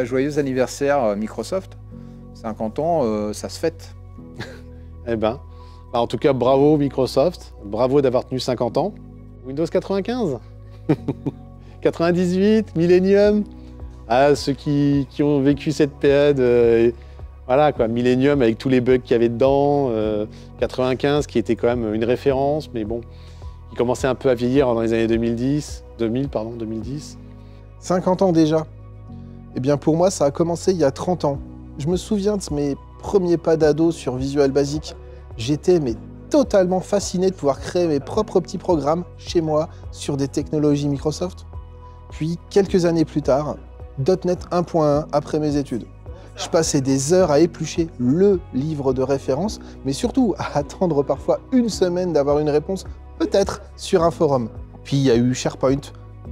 Joyeux anniversaire Microsoft. 50 ans, ça se fête. Eh ben, en tout cas, bravo Microsoft. Bravo d'avoir tenu 50 ans. Windows 95 98, Millennium. Ah, ceux qui ont vécu cette période, voilà quoi, Millennium avec tous les bugs qu'il y avait dedans, 95 qui était quand même une référence, mais bon, il commençait un peu à vieillir dans les années 2010. 50 ans déjà. Eh bien pour moi, ça a commencé il y a 30 ans. Je me souviens de mes premiers pas d'ado sur Visual Basic. J'étais totalement fasciné de pouvoir créer mes propres petits programmes chez moi sur des technologies Microsoft. Puis, quelques années plus tard, .NET 1.1 après mes études. Je passais des heures à éplucher le livre de référence, mais surtout à attendre parfois une semaine d'avoir une réponse, peut-être sur un forum. Puis il y a eu SharePoint,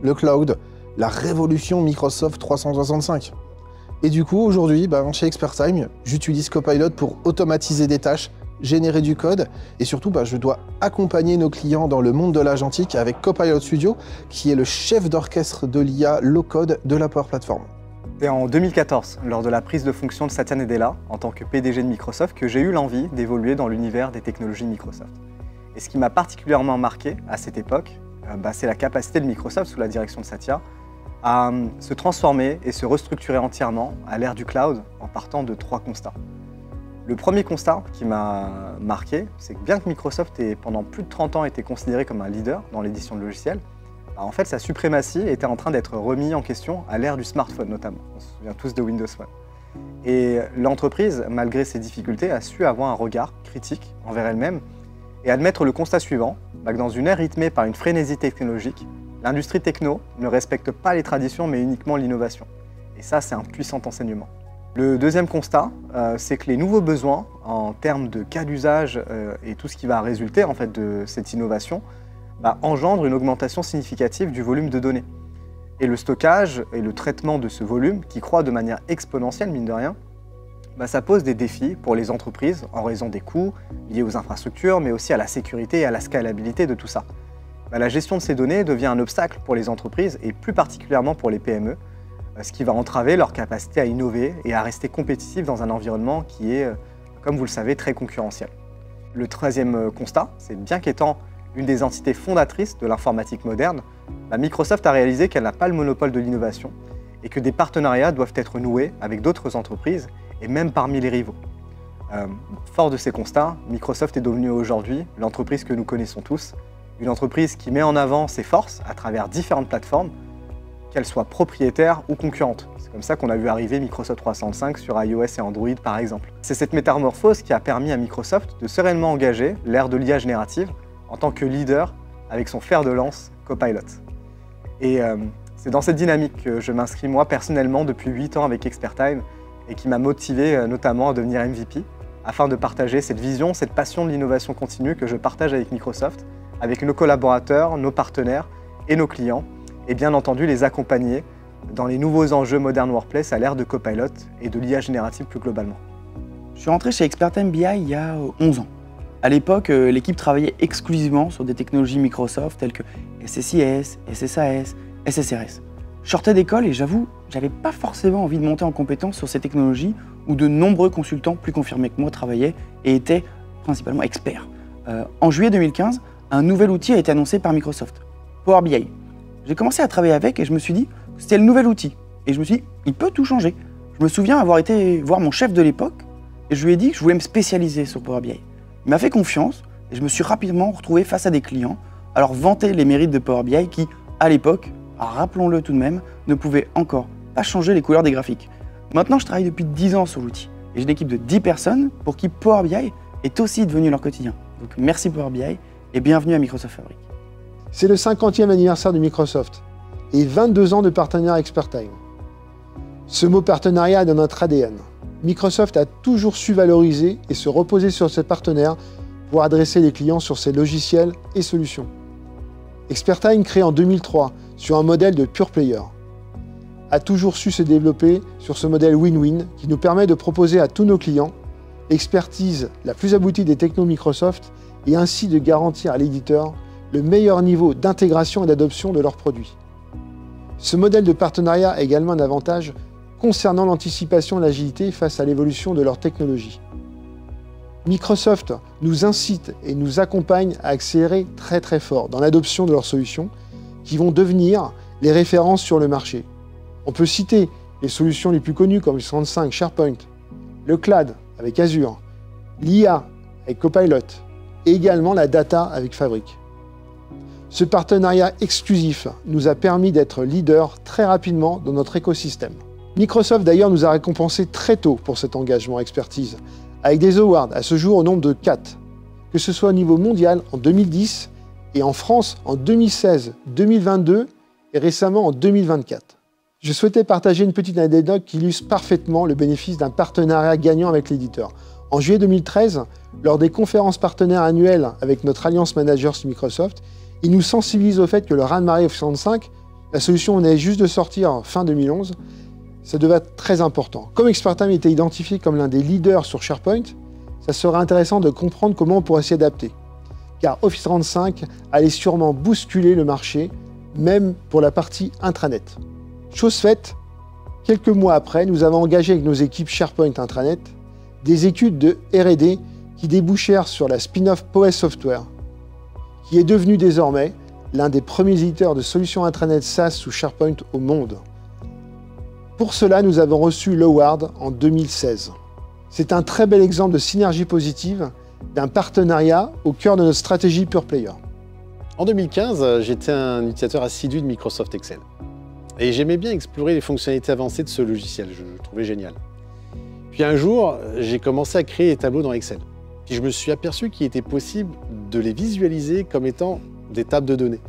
le cloud, la révolution Microsoft 365. Et du coup, aujourd'hui, chez ExpertTime, j'utilise Copilot pour automatiser des tâches, générer du code, et surtout, je dois accompagner nos clients dans le monde de l'agentique avec Copilot Studio, qui est le chef d'orchestre de l'IA low-code de la Power Platform. C'est en 2014, lors de la prise de fonction de Satya Nadella, en tant que PDG de Microsoft, que j'ai eu l'envie d'évoluer dans l'univers des technologies Microsoft. Et ce qui m'a particulièrement marqué à cette époque, c'est la capacité de Microsoft, sous la direction de Satya, à se transformer et se restructurer entièrement à l'ère du cloud en partant de 3 constats. Le premier constat qui m'a marqué, c'est que bien que Microsoft ait pendant plus de 30 ans été considéré comme un leader dans l'édition de logiciels, en fait sa suprématie était en train d'être remise en question à l'ère du smartphone notamment. On se souvient tous de Windows Phone. Et l'entreprise, malgré ses difficultés, a su avoir un regard critique envers elle-même et admettre le constat suivant, que dans une ère rythmée par une frénésie technologique, l'industrie techno ne respecte pas les traditions mais uniquement l'innovation. Et ça, c'est un puissant enseignement. Le deuxième constat, c'est que les nouveaux besoins en termes de cas d'usage et tout ce qui va résulter en fait, de cette innovation engendrent une augmentation significative du volume de données. Et le stockage et le traitement de ce volume, qui croît de manière exponentielle, mine de rien, ça pose des défis pour les entreprises en raison des coûts liés aux infrastructures, mais aussi à la sécurité et à la scalabilité de tout ça. La gestion de ces données devient un obstacle pour les entreprises et plus particulièrement pour les PME, ce qui va entraver leur capacité à innover et à rester compétitifs dans un environnement qui est, comme vous le savez, très concurrentiel. Le troisième constat, c'est bien qu'étant une des entités fondatrices de l'informatique moderne, Microsoft a réalisé qu'elle n'a pas le monopole de l'innovation et que des partenariats doivent être noués avec d'autres entreprises et même parmi les rivaux. Fort de ces constats, Microsoft est devenue aujourd'hui l'entreprise que nous connaissons tous, une entreprise qui met en avant ses forces à travers différentes plateformes, qu'elles soient propriétaires ou concurrentes. C'est comme ça qu'on a vu arriver Microsoft 365 sur iOS et Android par exemple. C'est cette métamorphose qui a permis à Microsoft de sereinement engager l'ère de l'IA générative en tant que leader avec son fer de lance Copilot. Et c'est dans cette dynamique que je m'inscris moi personnellement depuis 8 ans avec ExpertTime et qui m'a motivé notamment à devenir MVP afin de partager cette vision, cette passion de l'innovation continue que je partage avec Microsoft, avec nos collaborateurs, nos partenaires et nos clients, et bien entendu les accompagner dans les nouveaux enjeux Modern Workplace à l'ère de Copilot et de l'IA générative plus globalement. Je suis rentré chez ExpertTime BI il y a 11 ans. À l'époque, l'équipe travaillait exclusivement sur des technologies Microsoft telles que SSIS, SSAS, SSRS. Je sortais d'école et j'avoue, j'avais pas forcément envie de monter en compétence sur ces technologies où de nombreux consultants plus confirmés que moi travaillaient et étaient principalement experts. En juillet 2015, un nouvel outil a été annoncé par Microsoft, Power BI. J'ai commencé à travailler avec et je me suis dit que c'était le nouvel outil. Et je me suis dit, il peut tout changer. Je me souviens avoir été voir mon chef de l'époque et je lui ai dit que je voulais me spécialiser sur Power BI. Il m'a fait confiance et je me suis rapidement retrouvé face à des clients à leur vanter les mérites de Power BI qui, à l'époque, rappelons-le tout de même, ne pouvaient encore pas changer les couleurs des graphiques. Maintenant, je travaille depuis 10 ans sur l'outil et j'ai une équipe de 10 personnes pour qui Power BI est aussi devenu leur quotidien. Donc merci Power BI et bienvenue à Microsoft Fabric. C'est le 50e anniversaire de Microsoft et 22 ans de partenariat ExpertTime. Ce mot partenariat est dans notre ADN. Microsoft a toujours su valoriser et se reposer sur ses partenaires pour adresser les clients sur ses logiciels et solutions. ExpertTime, créé en 2003 sur un modèle de pure player, a toujours su se développer sur ce modèle win-win qui nous permet de proposer à tous nos clients l'expertise la plus aboutie des technos Microsoft et ainsi de garantir à l'éditeur le meilleur niveau d'intégration et d'adoption de leurs produits. Ce modèle de partenariat a également un avantage concernant l'anticipation et l'agilité face à l'évolution de leur technologie. Microsoft nous incite et nous accompagne à accélérer très fort dans l'adoption de leurs solutions qui vont devenir les références sur le marché. On peut citer les solutions les plus connues comme 365, SharePoint, le cloud avec Azure, l'IA avec Copilot et également la data avec Fabric. Ce partenariat exclusif nous a permis d'être leader très rapidement dans notre écosystème. Microsoft d'ailleurs nous a récompensé très tôt pour cet engagement expertise, avec des awards à ce jour au nombre de 4, que ce soit au niveau mondial en 2010 et en France en 2016, 2022 et récemment en 2024. Je souhaitais partager une petite anecdote qui illustre parfaitement le bénéfice d'un partenariat gagnant avec l'éditeur. En juillet 2013, lors des conférences partenaires annuelles avec notre Alliance Manager chez Microsoft, ils nous sensibilisent au fait que le raz-de-marée Office 365, la solution venait juste de sortir fin 2011, ça devait être très important. Comme Expertime était identifié comme l'un des leaders sur SharePoint, ça serait intéressant de comprendre comment on pourrait s'y adapter. Car Office 365 allait sûrement bousculer le marché, même pour la partie intranet. Chose faite, quelques mois après, nous avons engagé avec nos équipes SharePoint Intranet des études de R&D qui débouchèrent sur la spin-off POS Software, qui est devenu désormais l'un des premiers éditeurs de solutions intranet SaaS sous SharePoint au monde. Pour cela, nous avons reçu l'award en 2016. C'est un très bel exemple de synergie positive d'un partenariat au cœur de notre stratégie Pure Player. En 2015, j'étais un utilisateur assidu de Microsoft Excel. Et j'aimais bien explorer les fonctionnalités avancées de ce logiciel, je le trouvais génial. Puis un jour, j'ai commencé à créer des tableaux dans Excel. Puis je me suis aperçu qu'il était possible de les visualiser comme étant des tables de données,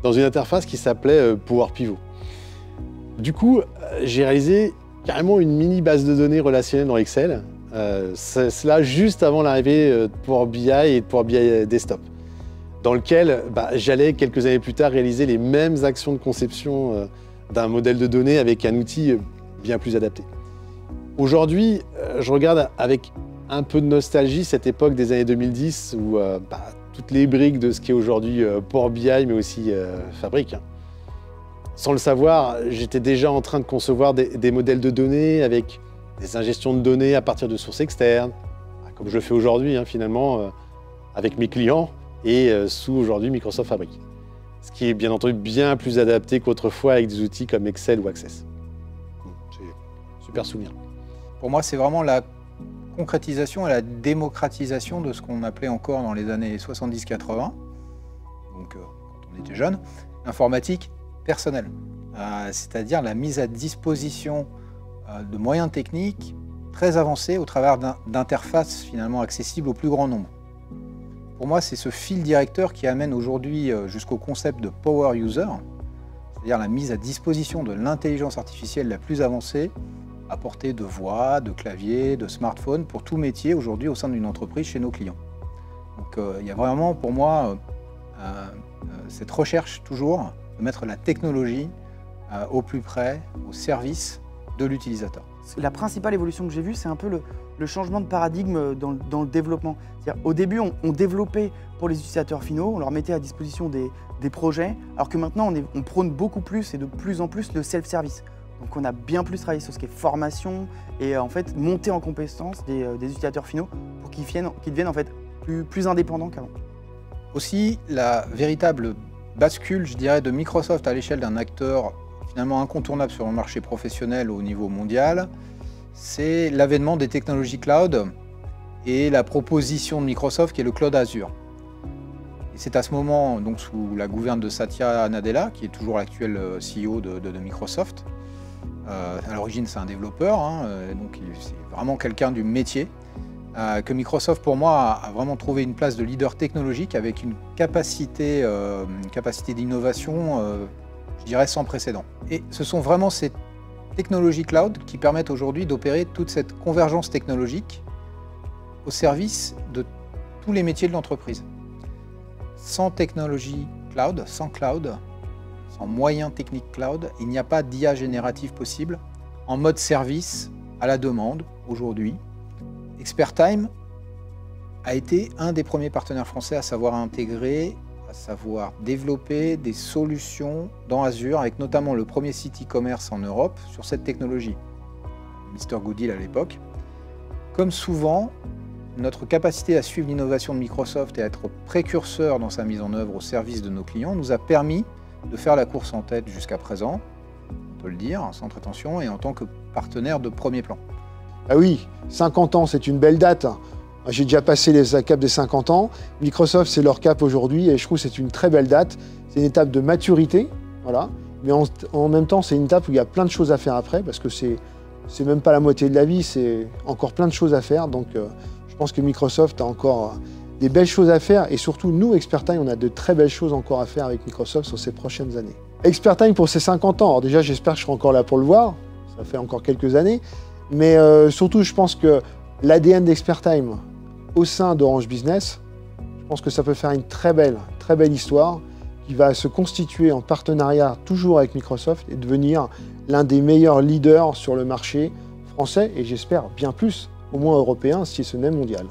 dans une interface qui s'appelait Power Pivot. Du coup, j'ai réalisé carrément une mini base de données relationnelle dans Excel, cela juste avant l'arrivée de Power BI et de Power BI Desktop, dans lequel j'allais quelques années plus tard réaliser les mêmes actions de conception d'un modèle de données avec un outil bien plus adapté. Aujourd'hui, je regarde avec un peu de nostalgie cette époque des années 2010 où toutes les briques de ce qui est aujourd'hui Power BI, mais aussi Fabric. Sans le savoir, j'étais déjà en train de concevoir des modèles de données avec des ingestions de données à partir de sources externes, comme je le fais aujourd'hui finalement avec mes clients et sous aujourd'hui Microsoft Fabric. Ce qui est bien entendu bien plus adapté qu'autrefois avec des outils comme Excel ou Access. C'est super souvenir. Pour moi, c'est vraiment la concrétisation et la démocratisation de ce qu'on appelait encore dans les années 70-80, donc quand on était jeune, l'informatique personnelle. C'est-à-dire la mise à disposition de moyens techniques très avancés au travers d'interfaces finalement accessibles au plus grand nombre. Pour moi, c'est ce fil directeur qui amène aujourd'hui jusqu'au concept de Power User, c'est-à-dire la mise à disposition de l'intelligence artificielle la plus avancée, à portée de voix, de clavier, de smartphone, pour tout métier aujourd'hui au sein d'une entreprise chez nos clients. Donc il y a vraiment pour moi cette recherche toujours de mettre la technologie au plus près, au service de l'utilisateur. La principale évolution que j'ai vue, c'est un peu le changement de paradigme dans le développement. Au début, on développait pour les utilisateurs finaux, on leur mettait à disposition des projets, alors que maintenant, on prône beaucoup plus et de plus en plus le self-service. Donc on a bien plus travaillé sur ce qui est formation et en fait monter en compétence des utilisateurs finaux pour qu'ils deviennent en fait plus indépendants qu'avant. Aussi, la véritable bascule, je dirais, de Microsoft à l'échelle d'un acteur finalement incontournable sur le marché professionnel au niveau mondial, c'est l'avènement des technologies cloud et la proposition de Microsoft qui est le Cloud Azure. Et c'est à ce moment, donc sous la gouverne de Satya Nadella, qui est toujours l'actuel CEO de Microsoft. À l'origine, c'est un développeur, donc c'est vraiment quelqu'un du métier, que Microsoft, pour moi, a vraiment trouvé une place de leader technologique avec une capacité d'innovation, je dirais, sans précédent. Et ce sont vraiment ces technologies cloud qui permettent aujourd'hui d'opérer toute cette convergence technologique au service de tous les métiers de l'entreprise. Sans technologie cloud, sans moyens techniques cloud, il n'y a pas d'IA générative possible en mode service à la demande aujourd'hui. Expertime a été un des premiers partenaires français à savoir intégrer à savoir développer des solutions dans Azure, avec notamment le premier site e-commerce en Europe sur cette technologie, Mr Gooddeal à l'époque. Comme souvent, notre capacité à suivre l'innovation de Microsoft et à être précurseur dans sa mise en œuvre au service de nos clients nous a permis de faire la course en tête jusqu'à présent, on peut le dire, sans prétention, et en tant que partenaire de premier plan. Ah oui, 50 ans, c'est une belle date. J'ai déjà passé les caps des 50 ans. Microsoft, c'est leur cap aujourd'hui et je trouve que c'est une très belle date. C'est une étape de maturité, voilà. Mais en même temps, c'est une étape où il y a plein de choses à faire après parce que c'est même pas la moitié de la vie, c'est encore plein de choses à faire. Donc, je pense que Microsoft a encore des belles choses à faire et surtout, nous, Expertime, on a de très belles choses encore à faire avec Microsoft sur ces prochaines années. Expertime pour ses 50 ans. Alors déjà, j'espère que je serai encore là pour le voir. Ça fait encore quelques années. Mais surtout, je pense que l'ADN d'Expertime au sein d'Orange Business, je pense que ça peut faire une très belle histoire qui va se constituer en partenariat toujours avec Microsoft et devenir l'un des meilleurs leaders sur le marché français et j'espère bien plus, au moins européen, si ce n'est mondial.